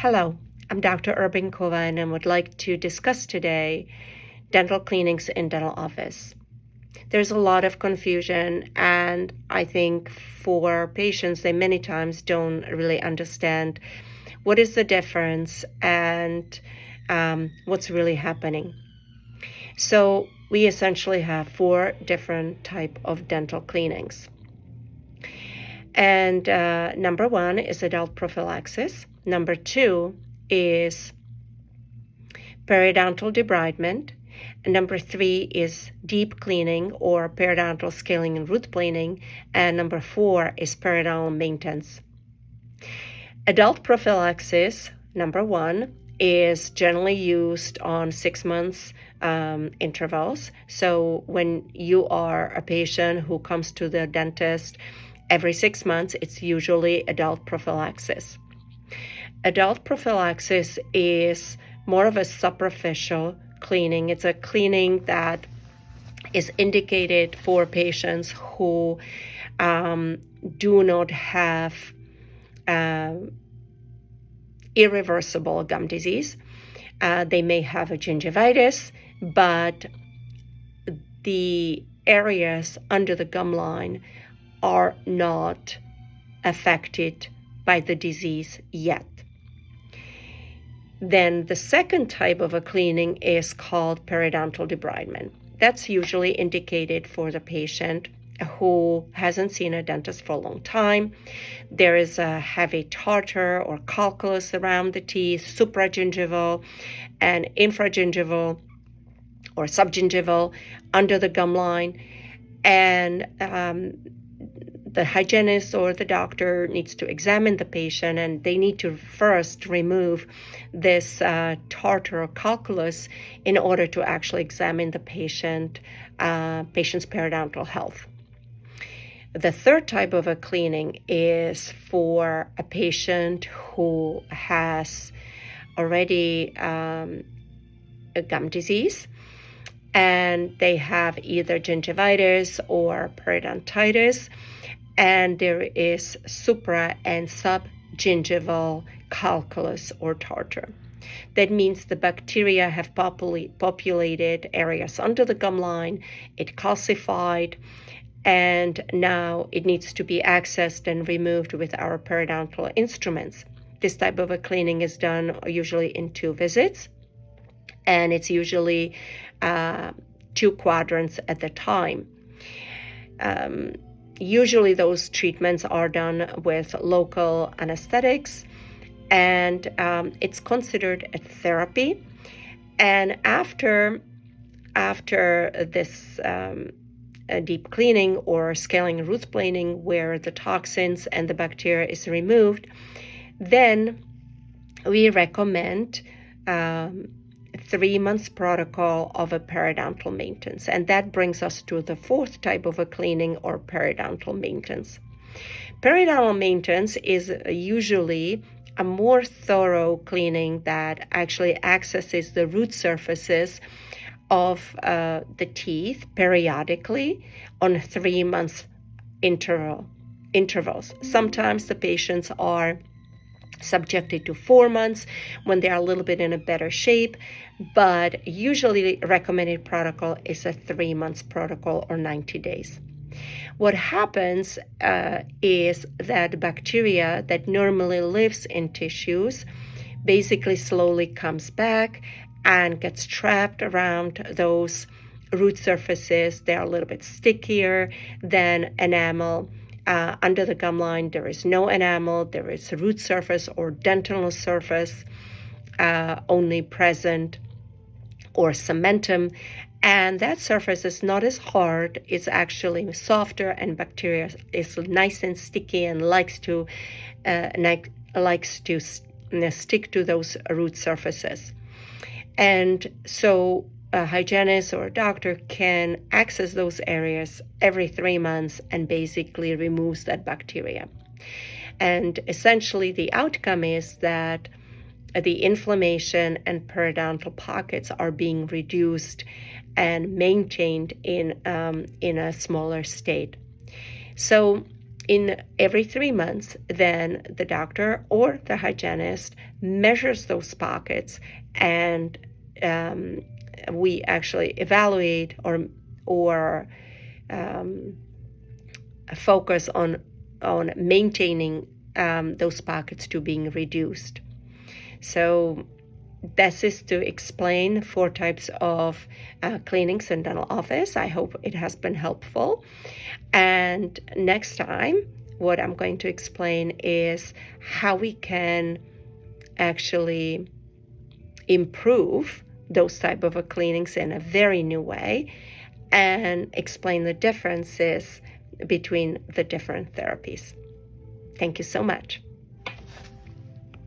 Hello, I'm Dr. Urbankova and I would like to discuss today dental cleanings in dental office. There's a lot of confusion, and I think for patients, they many times don't really understand what is the difference and what's really happening. So we essentially have 4 different types of dental cleanings. And number 1 is adult prophylaxis. Number 2 is periodontal debridement. And number 3 is deep cleaning or periodontal scaling and root planing. And number 4 is periodontal maintenance. Adult prophylaxis, number 1, is generally used on 6 months intervals. So when you are a patient who comes to the dentist every 6 months, it's usually adult prophylaxis. Adult prophylaxis is more of a superficial cleaning. It's a cleaning that is indicated for patients who do not have irreversible gum disease. They may have a gingivitis, but the areas under the gum line are not affected by the disease yet. Then the second type of a cleaning is called periodontal debridement. That's usually indicated for the patient who hasn't seen a dentist for a long time. There is a heavy tartar or calculus around the teeth, supragingival and infragingival or subgingival under the gum line. And the hygienist or the doctor needs to examine the patient, and they need to first remove this tartar or calculus in order to actually examine the patient's periodontal health. The third type of a cleaning is for a patient who has already a gum disease, and they have either gingivitis or periodontitis, and there is supra and subgingival calculus or tartar. That means the bacteria have populated areas under the gum line, it calcified, and now it needs to be accessed and removed with our periodontal instruments. This type of a cleaning is done usually in 2 visits, and it's usually 2 quadrants at a time. Usually those treatments are done with local anesthetics, and it's considered a therapy. And after this deep cleaning or scaling and root planing, where the toxins and the bacteria is removed, then we recommend 3 months protocol of a periodontal maintenance. And that brings us to the 4th type of a cleaning or periodontal maintenance. Periodontal maintenance is usually a more thorough cleaning that actually accesses the root surfaces of the teeth periodically on 3 months intervals. Sometimes the patients are subjected to 4 months when they are a little bit in a better shape, but usually the recommended protocol is a 3 months protocol or 90 days. What happens is that bacteria that normally lives in tissues basically slowly comes back and gets trapped around those root surfaces. They're a little bit stickier than enamel. Under the gum line, there is no enamel, there is a root surface or dentinal surface only present, or cementum, and that surface is not as hard, it's actually softer, and bacteria is nice and sticky and likes to stick to those root surfaces. And so a hygienist or a doctor can access those areas every 3 months and basically removes that bacteria. And essentially the outcome is that the inflammation and periodontal pockets are being reduced and maintained in a smaller state. So in every 3 months, then the doctor or the hygienist measures those pockets, and we actually evaluate or focus on maintaining those pockets to being reduced. So this is to explain 4 types of cleanings in dental office. I hope it has been helpful. And next time, what I'm going to explain is how we can actually improve those type of cleanings in a very new way, and explain the differences between the different therapies. Thank you so much.